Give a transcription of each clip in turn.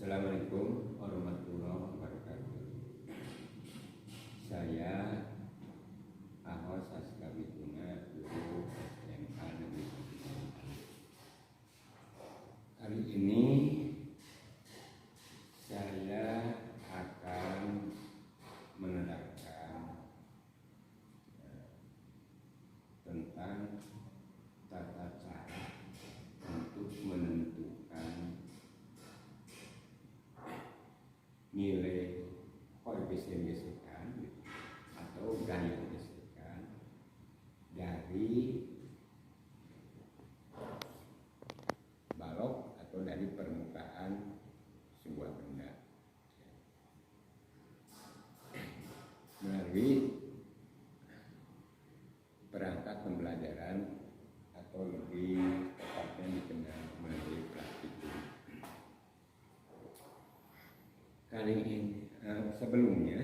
Assalamualaikum warahmatullahi wabarakatuh. Saya Ahos Saskawituna, guru SMK Negeri 1. Kali ini saya akan menerangkan tentang tata cara untuk menentukan nilai koefisien gesekan atau gaya gesekan dari balok atau dari permukaan sebuah benda melalui perangkat pembelajaran atau lebih tepatnya dikenal melalui praktikum. Kali ini sebelumnya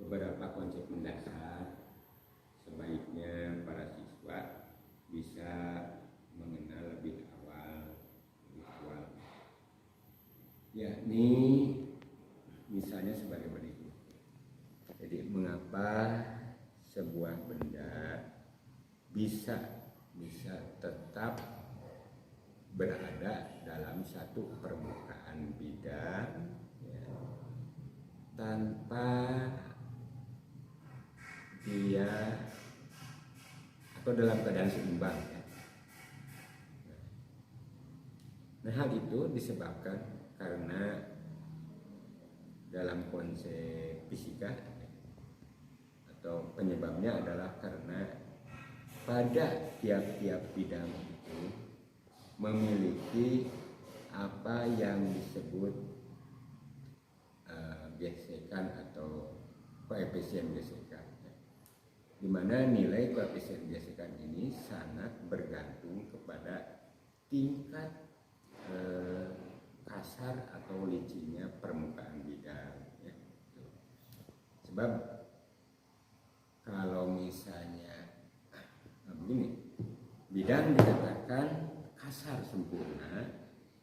beberapa konsep mendasar sebaiknya para siswa bisa mengenal lebih awal, yakni misalnya sebagai berikut. Jadi mengapa sebuah benda bisa tetap berada dalam satu permukaan bidang tanpa dia atau dalam keadaan seimbang. Nah, hal itu disebabkan karena dalam konsep fisika atau penyebabnya adalah karena pada tiap-tiap bidang itu memiliki apa yang disebut gesekan atau koefisien gesekan, di mana nilai koefisien gesekan ini sangat bergantung kepada tingkat kasar atau licinnya permukaan bidang. Sebab kalau misalnya begini, bidang dikatakan kasar sempurna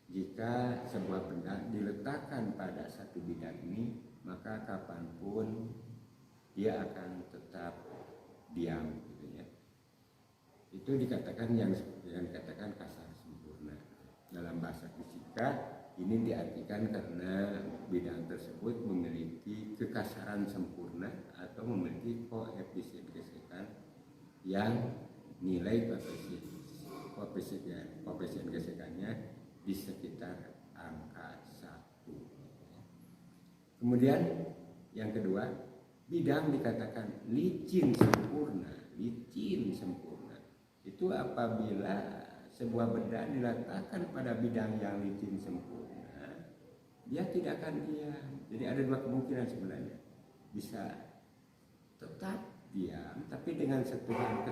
jika sebuah benda diletakkan pada satu bidang ini, maka kapanpun dia akan tetap diam, gitu ya. Itu dikatakan yang dikatakan kasar sempurna. Dalam bahasa fisika ini diartikan karena bidang tersebut memiliki kekasaran sempurna atau memiliki koefisien gesekan yang nilai koefisien gesekannya di sekitar angka 1. Kemudian yang kedua, bidang dikatakan licin sempurna. Itu apabila sebuah benda diletakkan pada bidang yang licin sempurna, dia tidak akan diam. Jadi ada dua kemungkinan sebenarnya. Bisa tetap diam, tapi dengan sentuhan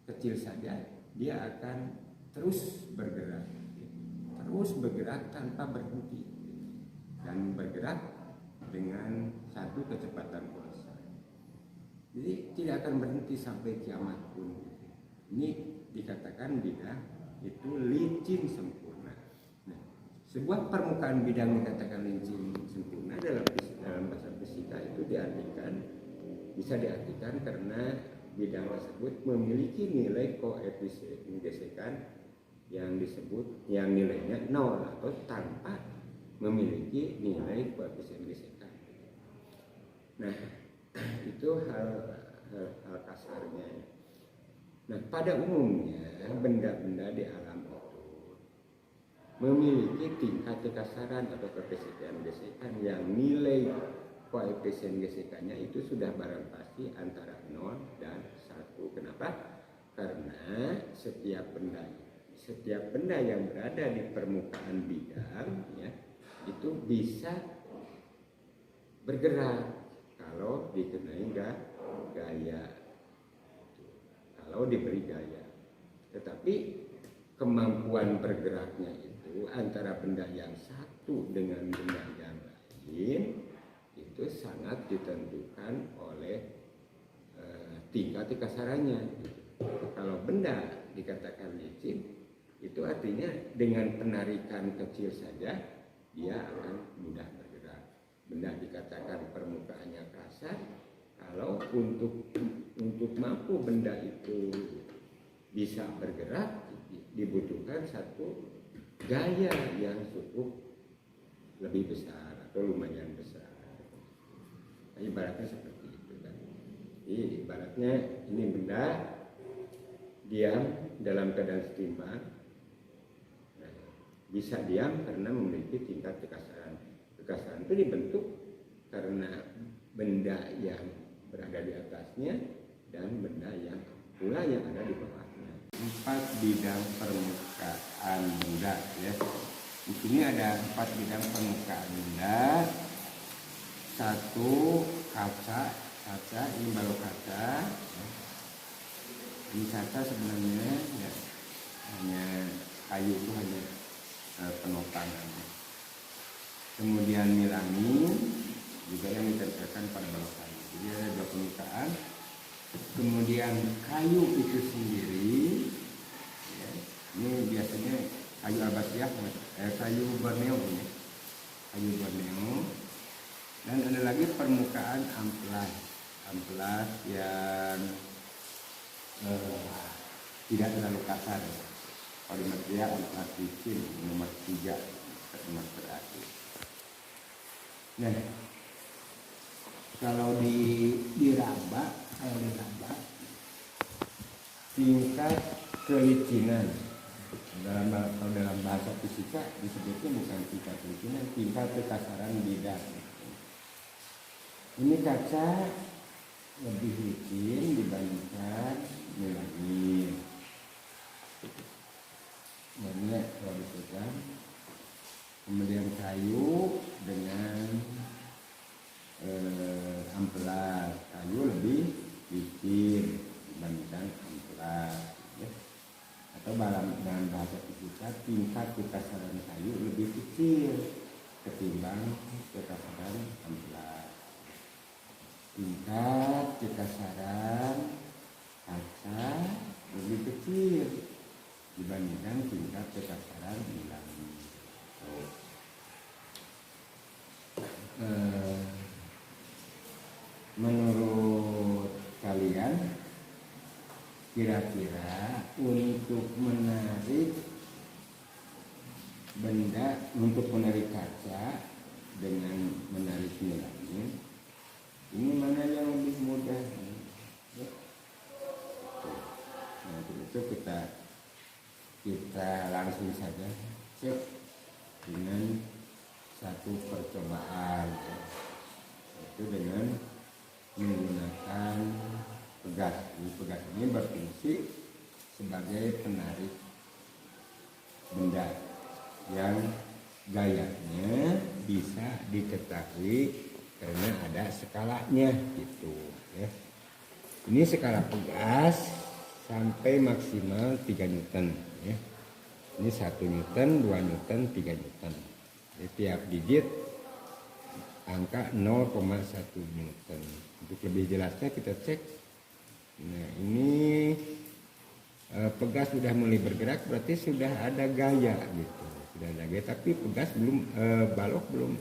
kecil saja dia akan terus bergerak tanpa berhenti dan bergerak dengan satu kecepatan kolosal. Jadi tidak akan berhenti sampai kiamat pun. Ini dikatakan bidang itu licin sempurna. Nah, sebuah permukaan bidang dikatakan licin sempurna dalam bahasa fisika itu bisa diartikan karena bidang tersebut memiliki nilai koefisien gesekan yang nilainya 0 atau tanpa memiliki nilai koefisien gesekan. Nah, itu hal kasarnya. Nah, pada umumnya benda-benda di alam itu memiliki tingkat kekasaran atau koefisien gesekan yang nilai koefisien gesekannya itu sudah barang pasti antara 0 dan 1. Kenapa? Karena setiap benda yang berada di permukaan bidang itu bisa bergerak kalau dikenai gaya, kalau diberi gaya. Tetapi kemampuan bergeraknya itu antara benda yang satu dengan benda yang lain itu sangat ditentukan oleh tingkat kekasarannya. Kalau benda dikatakan licin, itu artinya dengan penarikan kecil saja dia akan mudah bergerak. Benda dikatakan permukaannya kasar, kalau untuk mampu benda itu bisa bergerak dibutuhkan satu gaya yang cukup lebih besar atau lumayan besar. Nah, ibaratnya seperti itu kan. Jadi ibaratnya ini benda diam dalam keadaan setimbang, bisa diam karena memiliki tingkat kekasaran. Kekasaran itu dibentuk karena benda yang berada di atasnya dan benda yang pula yang ada di bawahnya. 4 bidang permukaan benda ya. Di sini ada 4 bidang permukaan benda. 1 kaca ini balok kaca. Ini kaca sebenarnya ya, hanya kayu itu hanya penopang aja. Kemudian melamin juga yang ditempelkan pada balok kayu. Jadi ada 2 permukaan. Kemudian kayu itu sendiri ya, ini biasanya kayu albasiah, kayu Borneo ini, kayu Borneo. Dan ada lagi permukaan amplas yang tidak terlalu kasar. Kalau di material amplas licin nomor 3 nomor terakhir. Nah, kalau diraba tingkat kelicinan kalau dalam bahasa fisika disebutnya bukan tingkat kelicinan, tingkat kekasaran bidang. Ini kaca lebih licin dibandingkan melamin. Banyak kalau dipegang. Kemudian kayu dengan amplas, kayu lebih licin dibandingkan amplas ya. Atau dalam bahasa fisika tingkat kekasaran kayu lebih kecil ketimbang kekasaran amplas. Tingkat kekasaran kaca lebih kecil dibandingkan tingkat kekasaran melamin. Menurut kalian kira-kira untuk menarik benda, untuk menarik kaca dengan menarik melamin, ini mana yang lebih mudah? Nah, itu kita langsung saja cek dengan satu percobaan, itu dengan menggunakan pegas. Pegas ini berfungsi sebagai penarik benda yang gayanya bisa diketahui karena ada skalanya gitu ya. Ini skala pegas sampai maksimal 3 Newton ya. Ini 1 Newton, 2 Newton, 3 Newton. Jadi tiap digit angka 0,1 Newton. Untuk lebih jelasnya kita cek. Nah, ini pegas sudah mulai bergerak, berarti sudah ada gaya gitu. Sudah ada gaya, tapi pegas belum, balok belum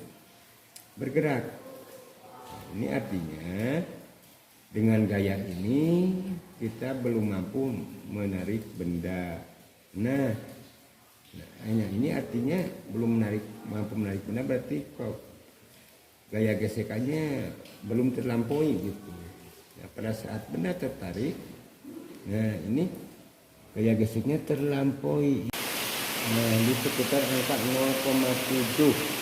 bergerak. Nah, ini artinya dengan gaya ini kita belum mampu menarik benda. Nah, hanya ini artinya belum mampu menarik benda, berarti kok gaya gesekannya belum terlampaui gitu. Nah, pada saat benda tertarik, nah ini gaya geseknya terlampaui. Nah, di sekitar angka 0,7.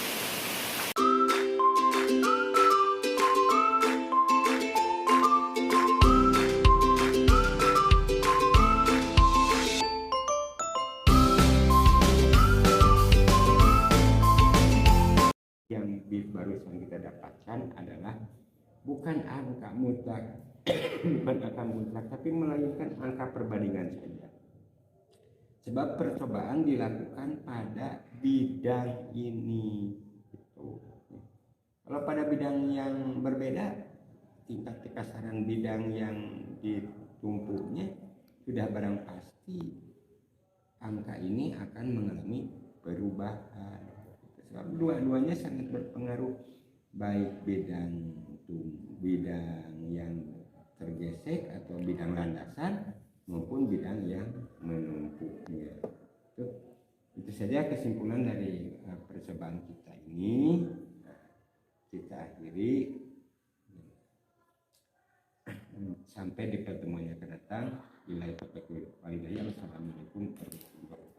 Barusan kita dapatkan adalah bukan angka mutlak, bukan angka mutlak, tapi melainkan angka perbandingan saja. Sebab percobaan dilakukan pada bidang ini. Gitu. Kalau pada bidang yang berbeda, tingkat kekasaran bidang yang ditumpunya sudah barang pasti angka ini akan mengalami perubahan. Sebab dua-duanya sangat berpengaruh, baik bidang yang tergesek atau bidang landasan maupun bidang yang menumpuknya. Itu saja kesimpulan dari percobaan kita ini. Kita akhiri sampai di pertemuan yang akan datang. Assalamualaikum warahmatullahi wabarakatuh.